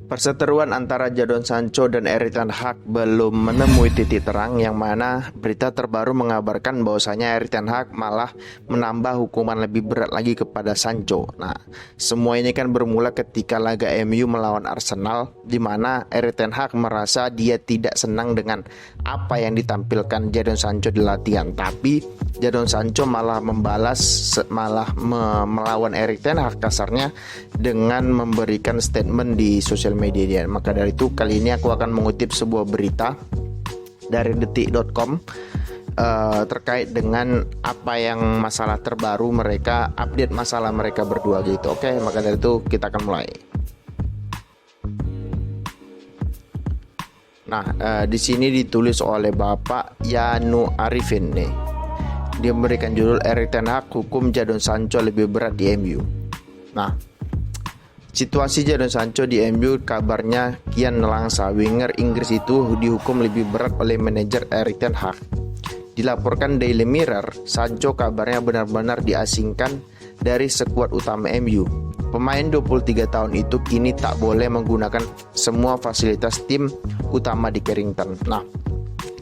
Perseteruan antara Jadon Sancho dan Erik ten Hag belum menemui titik terang, yang mana berita terbaru mengabarkan bahwasanya Erik ten Hag malah menambah hukuman lebih berat lagi kepada Sancho. Nah, semua ini kan bermula ketika laga MU melawan Arsenal, di mana Erik ten Hag merasa dia tidak senang dengan apa yang ditampilkan Jadon Sancho di latihan, tapi Jadon Sancho malah melawan Erik ten Hag kasarnya dengan memberikan statement di sosial media dia. Maka dari itu kali ini aku akan mengutip sebuah berita dari detik.com terkait dengan apa yang masalah terbaru mereka, update masalah mereka berdua gitu. Oke, maka dari itu kita akan mulai. Nah, di sini ditulis oleh Bapak Yanu Arifin nih. Dia memberikan judul Erik ten Hag hukum Jadon Sancho lebih berat di MU. Nah, situasi Jadon Sancho di MU kabarnya kian nelangsa. Winger Inggris itu dihukum lebih berat oleh manajer Erik ten Hag. Dilaporkan Daily Mirror, Sancho kabarnya benar-benar diasingkan dari skuad utama MU. Pemain 23 tahun itu kini tak boleh menggunakan semua fasilitas tim utama di Carrington. Nah,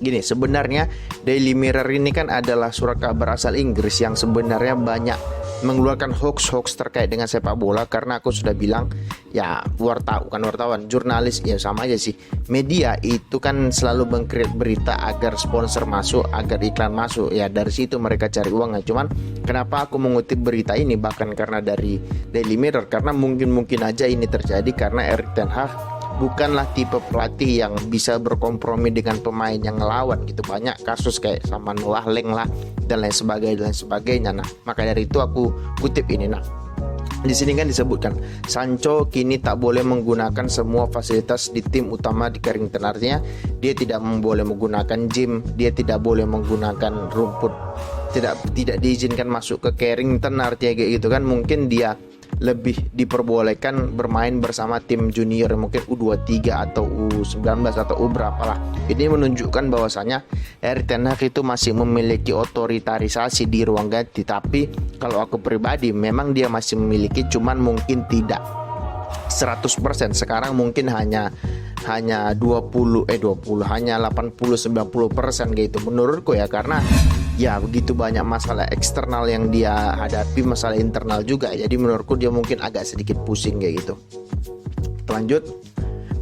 gini, sebenarnya Daily Mirror ini kan adalah surat kabar asal Inggris yang sebenarnya banyak mengeluarkan hoax terkait dengan sepak bola, karena aku sudah bilang ya wartawan, jurnalis ya sama aja sih. Media itu kan selalu mengkreat berita agar sponsor masuk, agar iklan masuk. Ya dari situ mereka cari uangnya. Cuman kenapa aku mengutip berita ini bahkan karena dari Daily Mirror, karena mungkin aja ini terjadi karena Erik ten Hag bukanlah tipe pelatih yang bisa berkompromi dengan pemain yang ngelawan gitu. Banyak kasus kayak sama Noah Leng lah dan lain sebagainya. Nah, maka dari itu aku kutip ini. Nah, di sini kan disebutkan Sancho kini tak boleh menggunakan semua fasilitas di tim utama di Carrington. Artinya dia tidak boleh menggunakan gym, dia tidak boleh menggunakan rumput, tidak diizinkan masuk ke Carrington. Artinya kayak gitu kan, mungkin dia lebih diperbolehkan bermain bersama tim junior, mungkin U23 atau U19 atau U berapa lah. Ini menunjukkan bahwasanya Erik ten Hag itu masih memiliki otoritarisasi di ruang ganti. Tapi kalau aku pribadi memang dia masih memiliki, cuman mungkin tidak 100%. Sekarang mungkin hanya 80 hanya 80-90% gitu menurutku ya, karena ya begitu banyak masalah eksternal yang dia hadapi, masalah internal juga. Jadi menurutku dia mungkin agak sedikit pusing kayak gitu. Lanjut,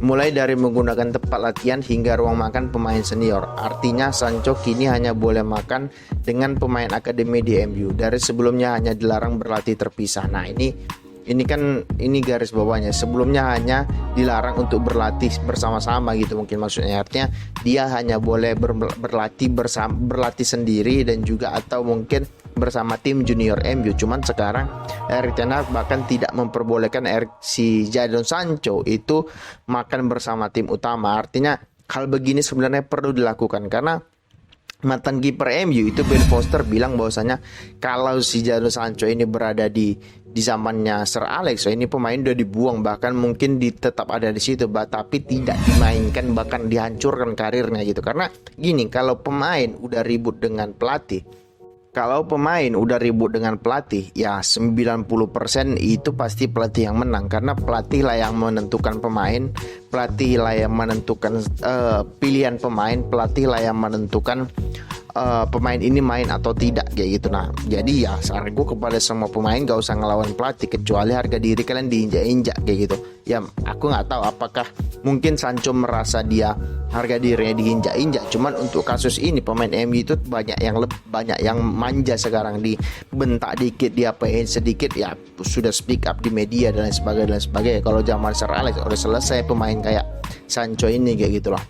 mulai dari menggunakan tempat latihan hingga ruang makan pemain senior. Artinya Sancho kini hanya boleh makan dengan pemain akademi di MU. Dari sebelumnya hanya dilarang berlatih terpisah. Nah, ini garis bawahnya. Sebelumnya hanya dilarang untuk berlatih bersama-sama gitu, mungkin maksudnya. Artinya dia hanya boleh berlatih sendiri dan juga atau mungkin bersama tim junior MU. Cuman sekarang Erik ten Hag bahkan tidak memperbolehkan si Jadon Sancho itu makan bersama tim utama. Artinya hal begini sebenarnya perlu dilakukan karena mantan kiper MU itu Ben Foster bilang bahwasanya kalau si Jadon Sancho ini berada di zamannya Sir Alex, ini pemain udah dibuang, bahkan mungkin tetap ada di situ, tapi tidak dimainkan, bahkan dihancurkan karirnya gitu. Karena gini, kalau pemain udah ribut dengan pelatih, ya 90% itu pasti pelatih yang menang, karena pelatih lah yang menentukan pemain, pelatih lah yang menentukan pilihan pemain, pelatih lah yang menentukan pemain ini main atau tidak kayak gitu. Nah, jadi ya saran gue kepada semua pemain gak usah ngelawan pelatih kecuali harga diri kalian diinjak-injak kayak gitu. Ya aku nggak tahu apakah mungkin Sancho merasa dia harga dirinya diinjak-injak. Cuman untuk kasus ini pemain MU itu banyak yang manja sekarang, dibentak dikit, diapain sedikit ya sudah speak up di media dan lain sebagainya. Kalau zaman Sir Alex udah selesai pemain kayak Sancho ini kayak gitulah.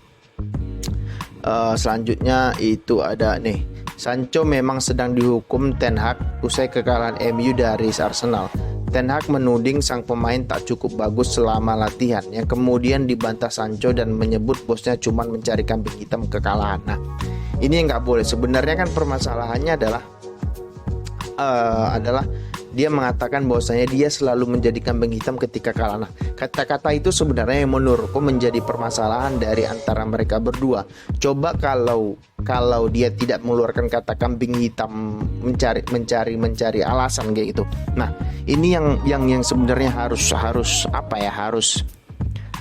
Selanjutnya itu ada nih, Sancho memang sedang dihukum ten Hag usai kekalahan MU dari Arsenal. Ten Hag menuding sang pemain tak cukup bagus selama latihan, yang kemudian dibantah Sancho dan menyebut bosnya cuma mencari kambing hitam kekalahan. Nah, ini yang nggak boleh. Sebenarnya kan permasalahannya adalah dia mengatakan bahwasanya dia selalu menjadi kambing hitam ketika kalah. Nah, kata-kata itu sebenarnya yang menurutku menjadi permasalahan dari antara mereka berdua. Coba kalau dia tidak mengeluarkan kata kambing hitam, mencari alasan kayak gitu. Nah, ini yang sebenarnya harus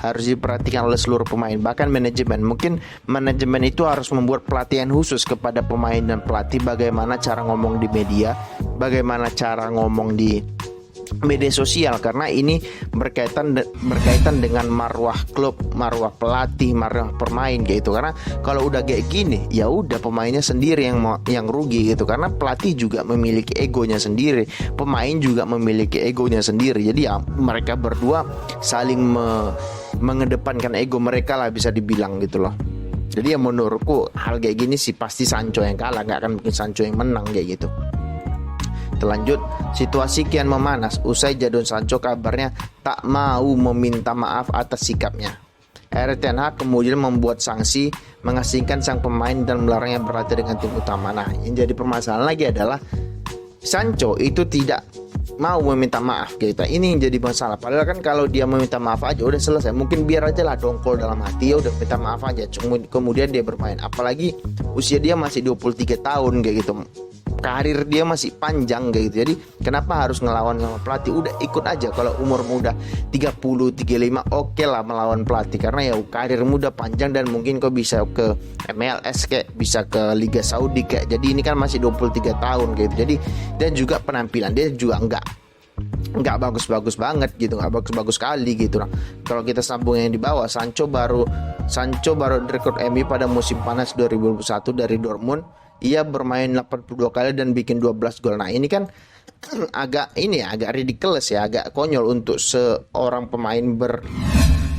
harus diperhatikan oleh seluruh pemain, bahkan manajemen. Mungkin manajemen itu harus membuat pelatihan khusus kepada pemain dan pelatih, bagaimana cara ngomong di media, bagaimana cara ngomong di media sosial, karena ini berkaitan dengan marwah klub, marwah pelatih, marwah pemain kayak gitu. Karena kalau udah kayak gini ya udah pemainnya sendiri yang rugi gitu, karena pelatih juga memiliki egonya sendiri, pemain juga memiliki egonya sendiri. Jadi ya mereka berdua saling mengedepankan ego mereka lah, bisa dibilang gitu loh. Jadi ya menurutku hal kayak gini sih pasti Sancho yang kalah, nggak akan mungkin Sancho yang menang kayak gitu. Lanjut, situasi kian memanas usai Jadon Sancho kabarnya tak mau meminta maaf atas sikapnya. Erik ten Hag kemudian membuat sanksi, mengasingkan sang pemain dan melarangnya berlatih dengan tim utama. Nah, yang jadi permasalahan lagi adalah Sancho itu tidak mau meminta maaf kita. Ini yang jadi masalah. Padahal kan kalau dia meminta maaf aja udah selesai. Mungkin biar aja lah dongkol dalam hati, ya udah minta maaf aja. Kemudian dia bermain. Apalagi usia dia masih 23 tahun kayak gitu. Karir dia masih panjang kayak gitu. Jadi kenapa harus ngelawan sama pelatih? Udah ikut aja kalau umur muda 30, 35 oke lah melawan pelatih, karena ya karir muda panjang dan mungkin kok bisa ke MLS kayak, bisa ke Liga Saudi kayak. Jadi ini kan masih 23 tahun kayak gitu. Jadi dan juga penampilan dia juga nggak bagus-bagus banget gitu, nggak bagus-bagus sekali gitu. Nah, kalau kita sambung yang di bawah, Sancho baru direkrut MU pada musim panas 2021 dari Dortmund. Ia bermain 82 kali dan bikin 12 gol. Nah, ini kan agak ridiculous ya, agak konyol untuk seorang pemain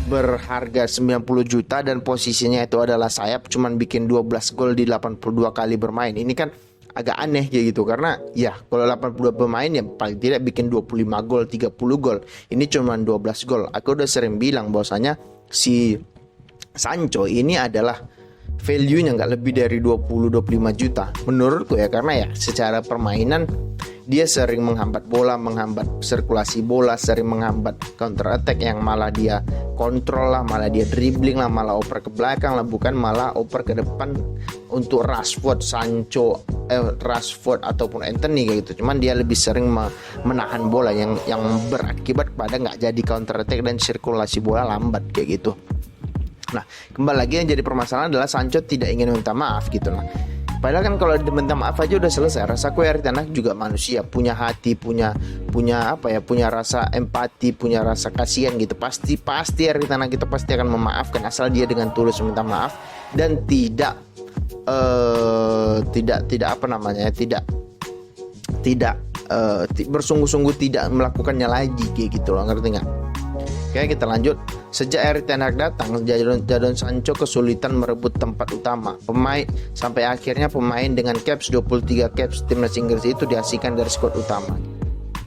berharga 90 juta dan posisinya itu adalah sayap, cuman bikin 12 gol di 82 kali bermain. Ini kan agak aneh kayak gitu, karena ya kalau 82 pemain ya paling tidak bikin 25 gol, 30 gol. Ini cuma 12 gol. Aku udah sering bilang bahwasanya si Sancho ini adalah value-nya nggak lebih dari 20-25 juta menurutku ya, karena ya secara permainan dia sering menghambat bola, menghambat sirkulasi bola, sering menghambat counter attack yang malah dia kontrol lah, malah dia dribbling lah, malah oper ke belakang lah, bukan malah oper ke depan untuk Rashford, Sancho, Rashford ataupun Anthony kayak gitu. Cuman dia lebih sering menahan bola yang berakibat pada nggak jadi counter attack dan sirkulasi bola lambat kayak gitu. Nah, kembali lagi yang jadi permasalahan adalah Sancho tidak ingin minta maaf gitu lah. Padahal kan kalau minta maaf aja udah selesai. Rasaku Erik ten Hag juga manusia, punya hati, punya rasa empati, punya rasa kasihan gitu. Pasti Erik ten Hag itu pasti akan memaafkan asal dia dengan tulus minta maaf dan tidak bersungguh-sungguh tidak melakukannya lagi kayak gitu loh, ngerti nggak? Oke, kita lanjut. Sejak Erik ten Hag datang, Jadon Sancho kesulitan merebut tempat utama pemain, sampai akhirnya pemain dengan caps 23 caps timnas Inggris itu diasingkan dari skuad utama.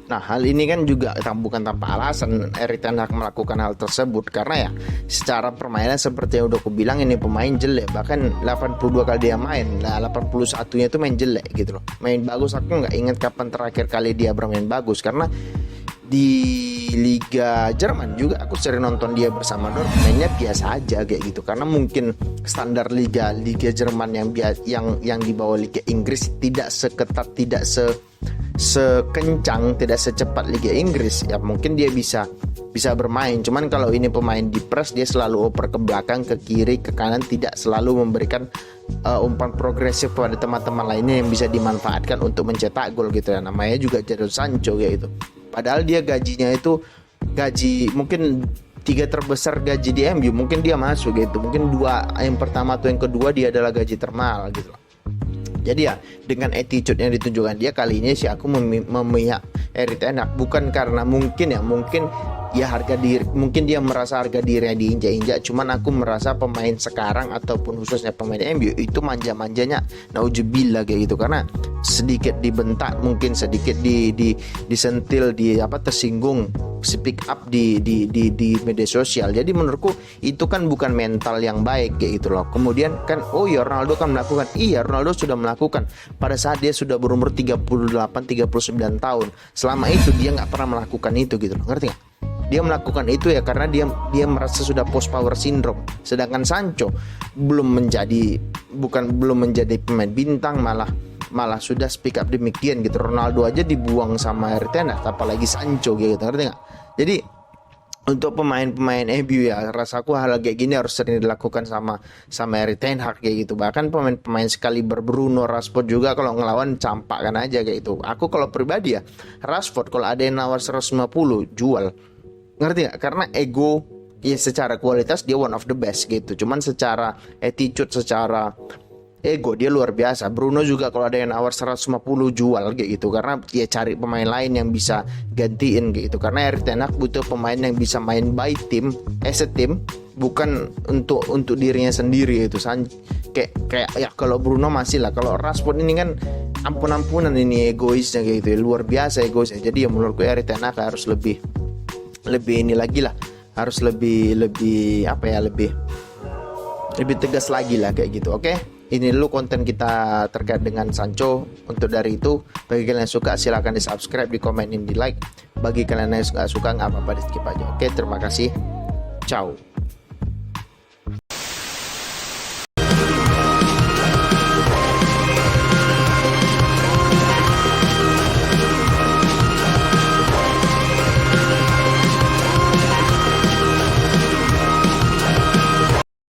Nah, hal ini kan juga bukan tanpa alasan Erik ten Hag melakukan hal tersebut, karena ya secara permainan seperti yang udah aku bilang, ini pemain jelek. Bahkan 82 kali dia main, 81-nya itu main jelek gitu loh. Main bagus, aku nggak ingat kapan terakhir kali dia bermain bagus, karena di Liga Jerman juga aku sering nonton dia bersama Dortmund, mainnya biasa aja kayak gitu, karena mungkin standar Liga Jerman yang di bawah Liga Inggris tidak seketat, tidak sekencang, tidak secepat Liga Inggris. Ya mungkin dia bisa bermain, cuman kalau ini pemain di press dia selalu oper ke belakang, ke kiri, ke kanan, tidak selalu memberikan umpan progresif pada teman-teman lainnya yang bisa dimanfaatkan untuk mencetak gol gitu ya. Namanya juga Jadon Sancho kayak gitu. Padahal dia gajinya itu mungkin 3 terbesar gaji di MU, mungkin dia masuk gitu. Mungkin 2 yang pertama atau yang kedua dia adalah gaji termahal gitu. Jadi ya dengan attitude yang ditunjukkan dia kali ini sih aku memihak Erik ten Hag, bukan karena mungkin harga diri, mungkin dia merasa harga dirinya diinjak-injak. Cuman aku merasa pemain sekarang ataupun khususnya pemain MU itu manja-manjanya nauzubillah kayak gitu, karena sedikit dibentak, mungkin sedikit disentil, tersinggung, speak up di media sosial. Jadi menurutku itu kan bukan mental yang baik kayak gitu loh. Kemudian kan Ronaldo kan melakukan, Ronaldo sudah melakukan pada saat dia sudah berumur 38-39 tahun. Selama itu dia nggak pernah melakukan itu gitu loh, ngerti nggak? Dia melakukan itu ya karena dia merasa sudah post power syndrome. Sedangkan Sancho belum menjadi pemain bintang, malah sudah speak up demikian gitu. Ronaldo aja dibuang sama Erik ten Hag, apalagi Sancho gitu, ngerti nggak? Jadi untuk pemain-pemain MU ya, rasaku hal kayak gini harus sering dilakukan sama Erik ten Hag kayak gitu. Bahkan pemain-pemain sekaliber Bruno, Rashford juga kalau ngelawan campakkan aja kayak gitu. Aku kalau pribadi ya, Rashford kalau ada yang nawar 150 jual, ngerti gak? Karena ego ya, secara kualitas dia one of the best gitu, cuman secara attitude, secara ego dia luar biasa. Bruno juga kalau ada yang nawar 150 jual kayak gitu, karena dia cari pemain lain yang bisa gantiin kayak gitu. Karena Erik ten Hag butuh pemain yang bisa main by team, as a team, bukan untuk dirinya sendiri itu. Kayak ya kalau Bruno masih lah, kalau Rashford ini kan ampun-ampunan ini egoisnya kayak gitu, luar biasa egoisnya. Jadi ya menurutku Erik ten Hag harus lebih ini lagi lah, harus lebih apa ya, lebih tegas lagi lah kayak gitu. Oke, ini dulu konten kita terkait dengan Sancho. Untuk dari itu, bagi kalian yang suka silahkan di subscribe, di komenin, di like. Bagi kalian yang gak suka nggak apa-apa, di skip aja. Oke, terima kasih, ciao.